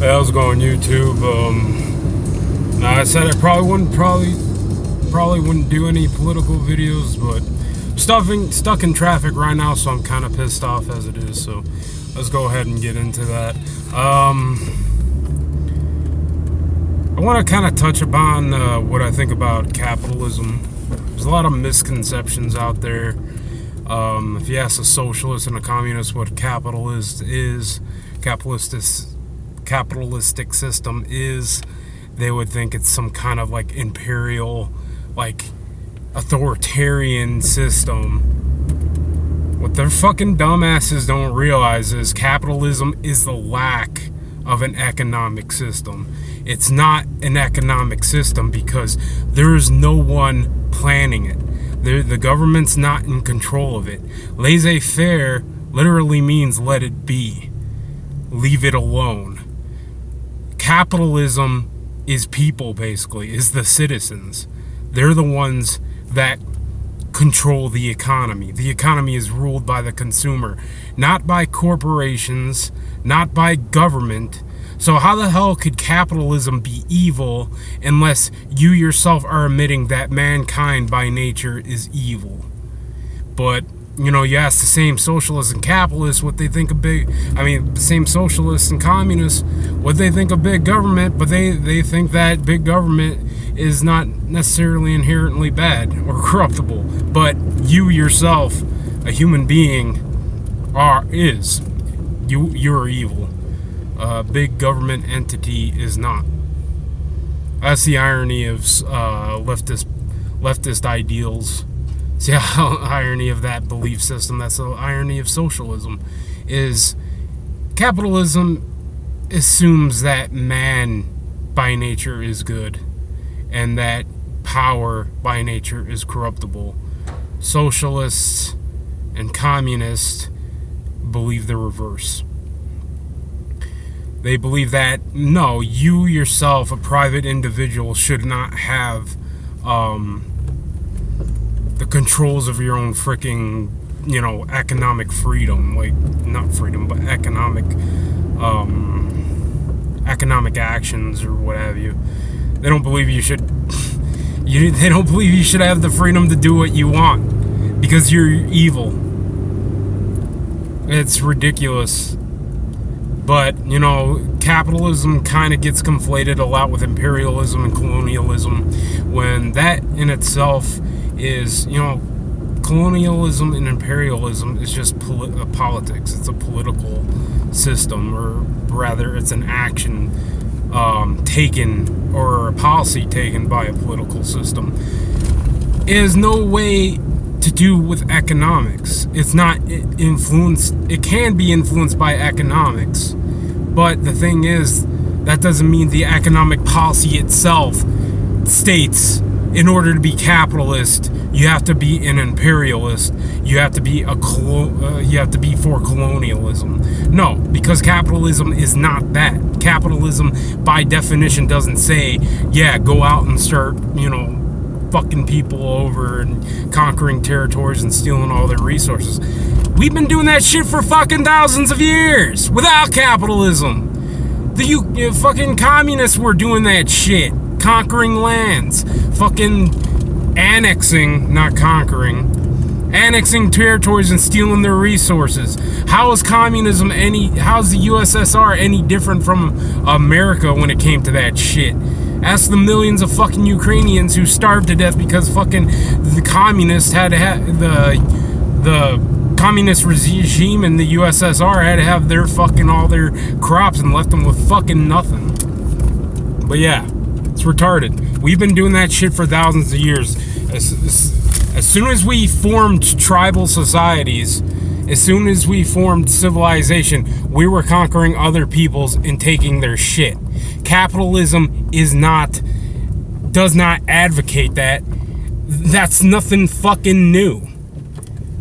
Hey, how's it going, YouTube? I said I probably wouldn't do any political videos, but I'm stuck in traffic right now, so I'm kind of pissed off as it is. So let's go ahead and get into that. I want to kind of touch upon what I think about capitalism. There's a lot of misconceptions out there. If you ask a socialist and a communist what capitalistic system is, they would think it's some kind of like imperial, like authoritarian system. What their fucking dumbasses don't realize is capitalism is the lack of an economic system. It's not an economic system because there is no one planning it. The government's not in control of it. Laissez-faire literally means let it be. Leave it alone. Capitalism is people, basically, is the citizens. They're the ones that control the economy. The economy is ruled by the consumer, not by corporations, not by government. So how the hell could capitalism be evil unless you yourself are admitting that mankind by nature is evil? But you ask the same socialists and capitalists what they think of the same socialists and communists, what they think of big government, but they think that big government is not necessarily inherently bad or corruptible. But you yourself, a human being, you're evil. A big government entity is not. That's the irony of leftist ideals. See how irony of that belief system. That's the irony of socialism. Is capitalism assumes that man by nature is good and that power by nature is corruptible. Socialists and communists believe the reverse. They believe that no, you yourself, a private individual, should not have the controls of your own freaking, economic freedom. Like, not freedom, but economic actions or what have you. They don't believe you should. They don't believe you should have the freedom to do what you want because you're evil. It's ridiculous. But, capitalism kind of gets conflated a lot with imperialism and colonialism, when that in itself is, colonialism and imperialism is just politics. It's a political system, or rather it's an action taken, or a policy taken by a political system. It has no way to do with economics. It's not influenced. It can be influenced by economics, but the thing is, that doesn't mean the economic policy itself states in order to be capitalist you have to be an imperialist, you have to be for colonialism. No, because capitalism is not that. Capitalism by definition doesn't say, yeah, go out and start fucking people over and conquering territories and stealing all their resources. We've been doing that shit for fucking thousands of years without capitalism. The fucking communists were doing that shit, conquering lands, fucking annexing, not conquering, annexing territories and stealing their resources. How is the USSR any different from America when it came to that shit? Ask the millions of fucking Ukrainians who starved to death because fucking the communists had to have the communist regime in the USSR had to have their fucking all their crops and left them with fucking nothing. But yeah, it's retarded. We've been doing that shit for thousands of years. As soon as we formed tribal societies, as soon as we formed civilization, we were conquering other peoples and taking their shit. Capitalism does not advocate that. That's nothing fucking new.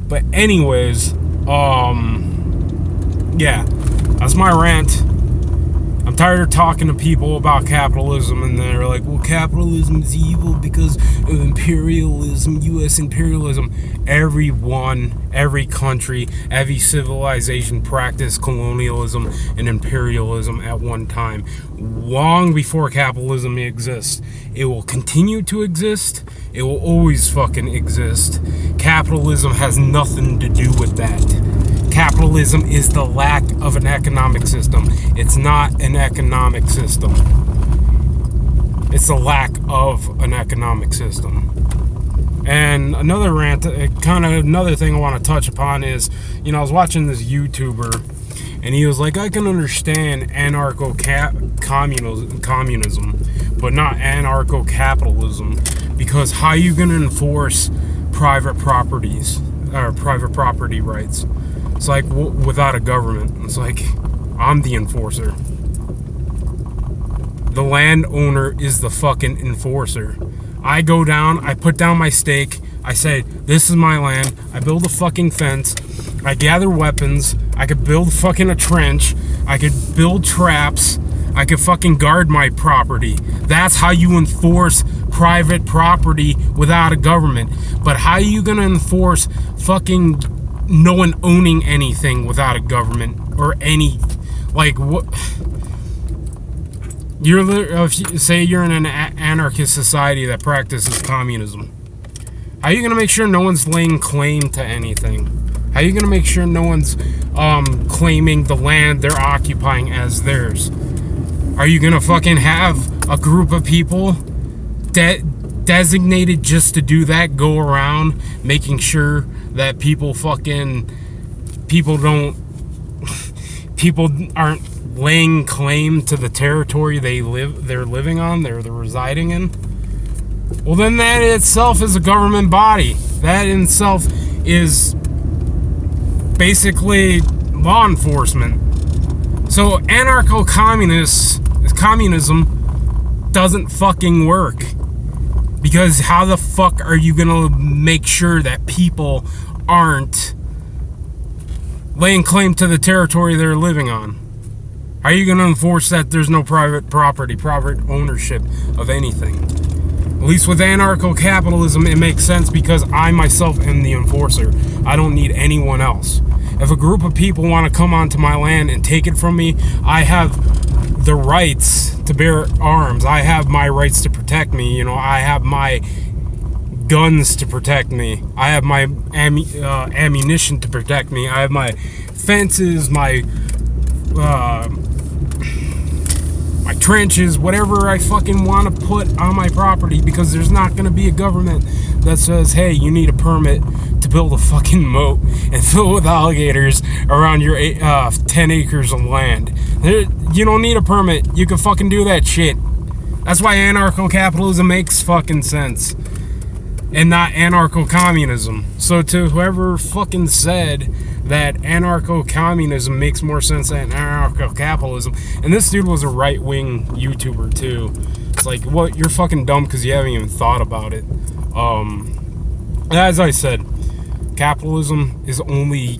But anyways, yeah, that's my rant. I'm tired of talking to people about capitalism, and they're like, well, capitalism is evil because of imperialism, U.S. imperialism. Every country, every civilization practiced colonialism and imperialism at one time, long before capitalism exists. It will continue to exist. It will always fucking exist. Capitalism has nothing to do with that. Capitalism is the lack of an economic system. It's not an economic system. It's the lack of an economic system. And another rant, kind of another thing I want to touch upon is, I was watching this YouTuber, and he was like, I can understand anarcho-communism, but not anarcho-capitalism, because how are you going to enforce private properties, or private property rights? It's like, without a government. It's like, I'm the enforcer. The landowner is the fucking enforcer. I go down, I put down my stake, I say, this is my land, I build a fucking fence, I gather weapons, I could build fucking a trench, I could build traps, I could fucking guard my property. That's how you enforce private property without a government. But how are you gonna enforce fucking no one owning anything without a government or any, like, what? Say you're in an anarchist society that practices communism. How are you going to make sure no one's laying claim to anything? How are you going to make sure no one's claiming the land they're occupying as theirs? Are you going to fucking have a group of people designated just to do that, go around making sure that people aren't laying claim to the territory they're living on, they're residing in? Well, then that itself is a government body. That in itself is basically law enforcement. So communism doesn't fucking work. Because how the fuck are you gonna make sure that people aren't laying claim to the territory they're living on? How are you going to enforce that there's no private property, private ownership of anything? At least with anarcho-capitalism, it makes sense because I myself am the enforcer. I don't need anyone else. If a group of people want to come onto my land and take it from me, I have the rights to bear arms. I have my rights to protect me. I have my guns to protect me. I have my ammunition to protect me. I have my fences, my trenches, whatever I fucking want to put on my property, because there's not going to be a government that says, hey, you need a permit to build a fucking moat and fill it with alligators around your 10 acres of land. You don't need a permit. You can fucking do that shit. That's why anarcho-capitalism makes fucking sense, and not anarcho-communism. So to whoever fucking said that anarcho-communism makes more sense than anarcho-capitalism, and this dude was a right-wing YouTuber too. It's like, what? You're fucking dumb because you haven't even thought about it. As I said, capitalism is only...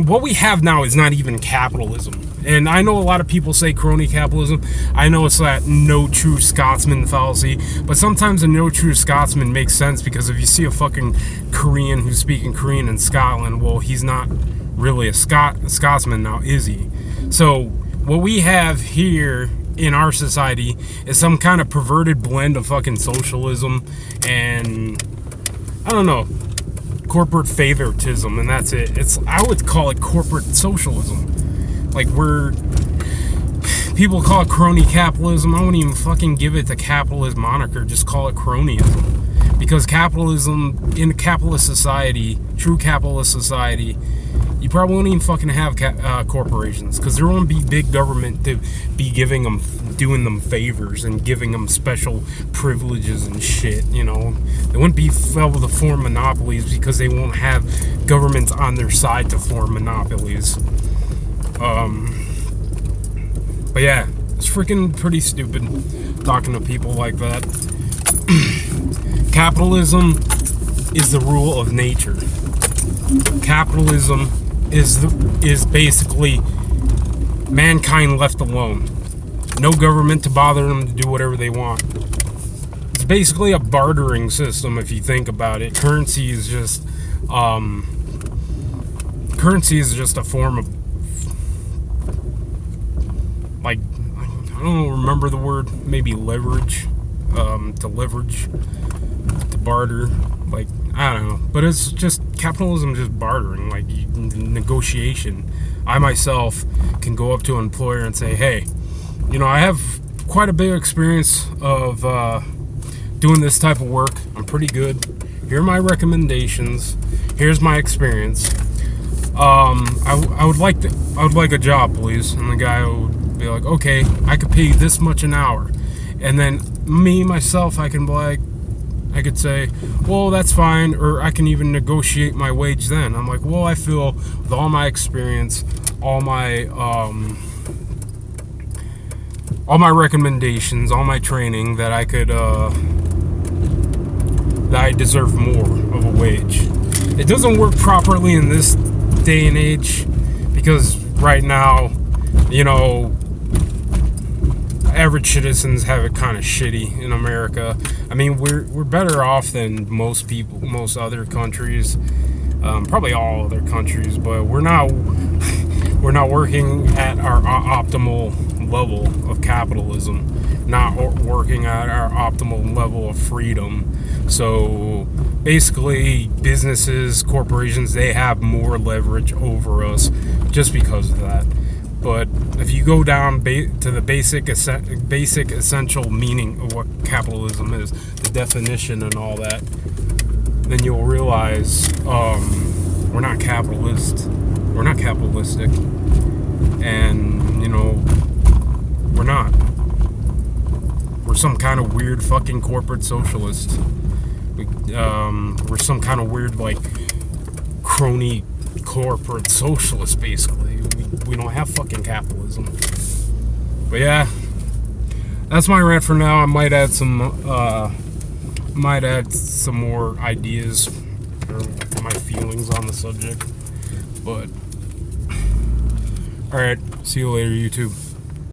what we have now is not even capitalism. And I know a lot of people say crony capitalism. I know it's that no true Scotsman fallacy. But sometimes a no true Scotsman makes sense, because if you see a fucking Korean who's speaking Korean in Scotland, well, he's not really a Scotsman now, is he? So what we have here in our society is some kind of perverted blend of fucking socialism and, I don't know, corporate favoritism, and that's it. I would call it corporate socialism. Like, people call it crony capitalism. I wouldn't even fucking give it the capitalist moniker. Just call it cronyism. Because capitalism, in a capitalist society, true capitalist society, you probably won't even fucking have corporations, because there won't be big government to be doing them favors and giving them special privileges and shit. They wouldn't be able to form monopolies, because they won't have governments on their side to form monopolies. But yeah, it's freaking pretty stupid talking to people like that. Capitalism is the rule of nature. Capitalism is basically mankind left alone. No government to bother them to do whatever they want. It's basically a bartering system if you think about it. Currency is just a form of, like, I don't remember the word, maybe leverage, to leverage, to barter, like, I don't know, but it's just capitalism, just bartering, like negotiation. I myself can go up to an employer and say, hey, I have quite a bit of experience of doing this type of work. I'm pretty good. Here are my recommendations. Here's my experience. I would like a job, please. And the guy would be like, okay, I could pay you this much an hour. And then myself, I could say, well, that's fine, or I can even negotiate my wage then. I'm like, well, I feel with all my experience, all my recommendations, all my training, that I could, that I deserve more of a wage. It doesn't work properly in this day and age, because right now, average citizens have it kind of shitty in America. I mean, we're better off than most people, most other countries, probably all other countries, but we're not working at our optimal level of capitalism, not working at our optimal level of freedom. So basically, businesses, corporations, they have more leverage over us just because of that. But if you go down to the basic essential meaning of what capitalism is, the definition and all that, then you'll realize we're not capitalist. We're not capitalistic, and we're not. We're some kind of weird fucking corporate socialist. We're some kind of weird, like, crony corporate socialist, basically. We don't have fucking capitalism. But yeah, that's my rant for now. I might add some more ideas or my feelings on the subject. But alright, see you later, YouTube.